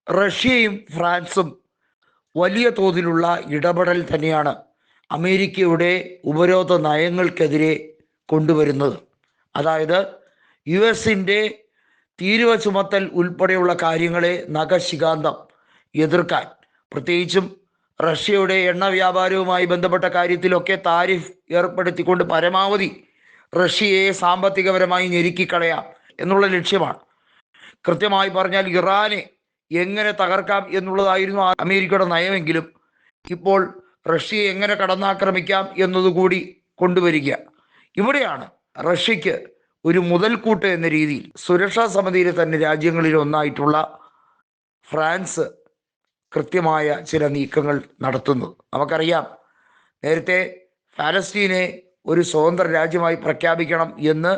റഷ്യയും ഫ്രാൻസും വലിയ തോതിലുള്ള ഇടപെടൽ തന്നെയാണ് അമേരിക്കയുടെ ഉപരോധ നയങ്ങൾക്കെതിരെ കൊണ്ടുവരുന്നത്. അതായത് യു എസിൻ്റെ തീരുവ ചുമത്തൽ ഉൾപ്പെടെയുള്ള കാര്യങ്ങളെ നഖശികാന്തം എതിർക്കാൻ, പ്രത്യേകിച്ചും റഷ്യയുടെ എണ്ണ വ്യാപാരവുമായി ബന്ധപ്പെട്ട കാര്യത്തിലൊക്കെ താരിഫ് ഏർപ്പെടുത്തിക്കൊണ്ട് പരമാവധി റഷ്യയെ സാമ്പത്തികപരമായി ഞെരുക്കിക്കളയാം എന്നുള്ള ലക്ഷ്യമാണ്. കൃത്യമായി പറഞ്ഞാൽ ഇറാനെ എങ്ങനെ തകർക്കാം എന്നുള്ളതായിരുന്നു അമേരിക്കയുടെ നയമെങ്കിലും ഇപ്പോൾ റഷ്യയെ എങ്ങനെ കടന്നാക്രമിക്കാം എന്നതുകൂടി കൊണ്ടുവരിക. ഇവിടെയാണ് റഷ്യക്ക് ഒരു മുതൽക്കൂട്ട് എന്ന രീതിയിൽ സുരക്ഷാ സമിതിയിലെ തന്നെ രാജ്യങ്ങളിൽ ഒന്നായിട്ടുള്ള ഫ്രാൻസ് കൃത്യമായ ചില നീക്കങ്ങൾ നടത്തുന്നത്. നമുക്കറിയാം, നേരത്തെ പാലസ്തീനെ ഒരു സ്വതന്ത്ര രാജ്യമായി പ്രഖ്യാപിക്കണം എന്ന്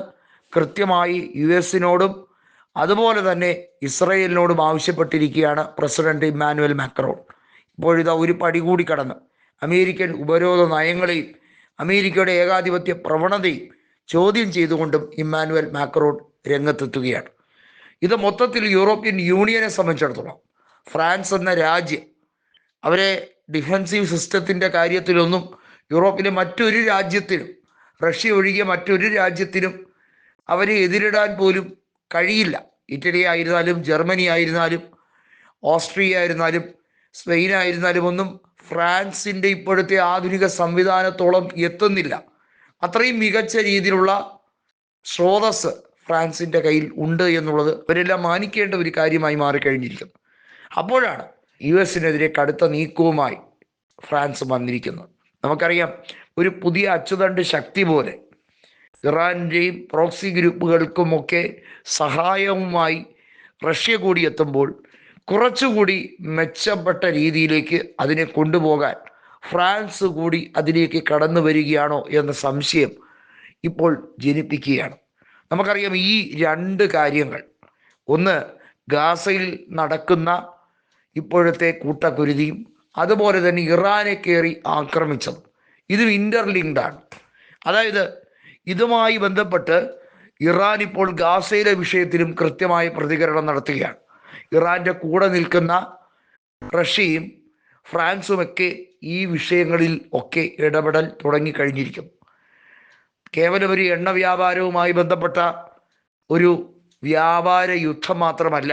കൃത്യമായി യു എസിനോടും അതുപോലെ തന്നെ ഇസ്രയേലിനോടും ആവശ്യപ്പെട്ടിരിക്കുകയാണ് പ്രസിഡന്റ് ഇമ്മാനുവൽ മാക്രോൺ. ഇപ്പോഴിതാ ഒരു പടി കൂടി കടന്ന് അമേരിക്കൻ ഉപരോധ നയങ്ങളെയും അമേരിക്കയുടെ ഏകാധിപത്യ പ്രവണതയും ചോദ്യം ചെയ്തുകൊണ്ടും ഇമ്മാനുവൽ മാക്രോൺ രംഗത്തെത്തുകയാണ്. ഇത് മൊത്തത്തിൽ യൂറോപ്യൻ യൂണിയനെ സംബന്ധിച്ചിടത്തോളം ഫ്രാൻസ് എന്ന രാജ്യം അവരെ ഡിഫൻസീവ് സിസ്റ്റത്തിൻ്റെ കാര്യത്തിലൊന്നും യൂറോപ്പിലെ മറ്റൊരു രാജ്യത്തിനും, റഷ്യ ഒഴികെ മറ്റൊരു രാജ്യത്തിനും അവരെ എതിരിടാൻ പോലും കഴിയില്ല. ഇറ്റലി ആയിരുന്നാലും ജർമ്മനി ആയിരുന്നാലും ഓസ്ട്രിയ ആയിരുന്നാലും സ്പെയിൻ ആയിരുന്നാലും ഒന്നും ഫ്രാൻസിൻ്റെ ഇപ്പോഴത്തെ ആധുനിക സംവിധാനത്തോളം എത്തുന്നില്ല. അത്രയും മികച്ച രീതിയിലുള്ള സ്രോതസ് ഫ്രാൻസിൻ്റെ കയ്യിൽ ഉണ്ട് എന്നുള്ളത് അവരെല്ലാം മാനിക്കേണ്ട ഒരു കാര്യമായി മാറിക്കഴിഞ്ഞിരിക്കുന്നു. അപ്പോഴാണ് യു എസിനെതിരെ കടുത്ത നീക്കവുമായി ഫ്രാൻസ് വന്നിരിക്കുന്നത്. നമുക്കറിയാം, ഒരു പുതിയ അച്ചുതണ്ട് ശക്തി പോലെ ഇറാൻ്റെയും പ്രോക്സി ഗ്രൂപ്പുകൾക്കുമൊക്കെ സഹായവുമായി റഷ്യ കൂടി എത്തുമ്പോൾ കുറച്ചുകൂടി മെച്ചപ്പെട്ട രീതിയിലേക്ക് അതിനെ കൊണ്ടുപോകാൻ ഫ്രാൻസ് കൂടി അതിലേക്ക് കടന്നു വരികയാണോ എന്ന സംശയം ഇപ്പോൾ ജനിപ്പിക്കുകയാണ്. നമുക്കറിയാം, ഈ രണ്ട് കാര്യങ്ങൾ, ഒന്ന് ഗാസയിൽ നടക്കുന്ന ഇപ്പോഴത്തെ കൂട്ടക്കുരുതിയും അതുപോലെ തന്നെ ഇറാനെ കയറി ആക്രമിച്ചതും, ഇതും ഇൻ്റർലിങ്ക്ഡാണ്. അതായത് ഇതുമായി ബന്ധപ്പെട്ട് ഇറാൻ ഇപ്പോൾ ഗാസയിലെ വിഷയത്തിലും കൃത്യമായ പ്രതികരണം നടത്തുകയാണ്. ഇറാൻ്റെ കൂടെ നിൽക്കുന്ന റഷ്യയും ഫ്രാൻസുമൊക്കെ ഈ വിഷയങ്ങളിൽ ഒക്കെ ഇടപെടൽ തുടങ്ങിക്കഴിഞ്ഞിരിക്കുന്നു. കേവലം ഒരു എണ്ണ വ്യാപാരവുമായി ബന്ധപ്പെട്ട ഒരു വ്യാപാര യുദ്ധം മാത്രമല്ല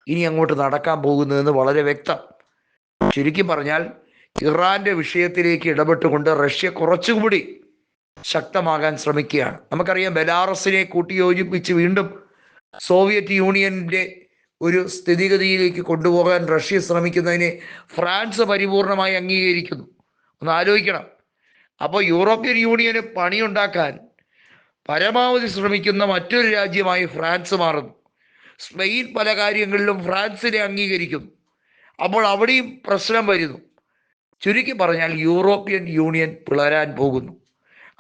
ഇനി അങ്ങോട്ട് നടക്കാൻ പോകുന്നതെന്ന് വളരെ വ്യക്തം. ചുരുക്കി പറഞ്ഞാൽ ഇറാൻ്റെ വിഷയത്തിലേക്ക് ഇടപെട്ടുകൊണ്ട് റഷ്യ കുറച്ചുകൂടി ശക്തമാകാൻ ശ്രമിക്കുകയാണ്. നമുക്കറിയാം, ബെലാറസിനെ കൂട്ടിയോജിപ്പിച്ച് വീണ്ടും സോവിയറ്റ് യൂണിയൻ്റെ ഒരു സ്ഥിതിഗതിയിലേക്ക് കൊണ്ടുപോകാൻ റഷ്യ ശ്രമിക്കുന്നതിനെ ഫ്രാൻസ് പരിപൂർണമായി അംഗീകരിക്കുന്നു. ഒന്ന് ആലോചിക്കണം. അപ്പോൾ യൂറോപ്യൻ യൂണിയന് പണിയുണ്ടാക്കാൻ പരമാവധി ശ്രമിക്കുന്ന മറ്റൊരു രാജ്യമായി ഫ്രാൻസ് മാറുന്നു. സ്പെയിൻ പല കാര്യങ്ങളിലും ഫ്രാൻസിനെ അംഗീകരിക്കുന്നു. അപ്പോൾ അവിടെയും പ്രശ്നം വരുന്നു. ചുരുക്കി പറഞ്ഞാൽ യൂറോപ്യൻ യൂണിയൻ പിളരാൻ പോകുന്നു.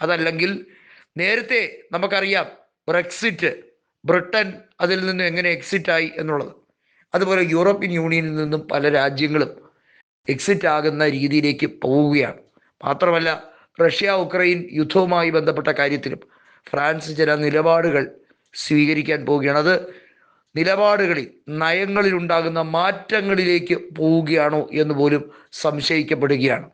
അതല്ലെങ്കിൽ നേരത്തെ നമുക്കറിയാം ബ്രെക്സിറ്റ്, ബ്രിട്ടൻ അതിൽ നിന്നും എങ്ങനെ എക്സിറ്റായി എന്നുള്ളത്. അതുപോലെ യൂറോപ്യൻ യൂണിയനിൽ നിന്നും പല രാജ്യങ്ങളും എക്സിറ്റ് ആകുന്ന രീതിയിലേക്ക് പോവുകയാണ്. മാത്രമല്ല, റഷ്യ ഉക്രൈൻ യുദ്ധവുമായി ബന്ധപ്പെട്ട കാര്യത്തിലും ഫ്രാൻസ് ചില നിലപാടുകൾ സ്വീകരിക്കാൻ പോവുകയാണ്. അത് നിലപാടുകളിൽ, നയങ്ങളിൽ ഉണ്ടാകുന്ന മാറ്റങ്ങളിലേക്ക് പോവുകയാണോ എന്ന് പോലും സംശയിക്കപ്പെടുകയാണ്.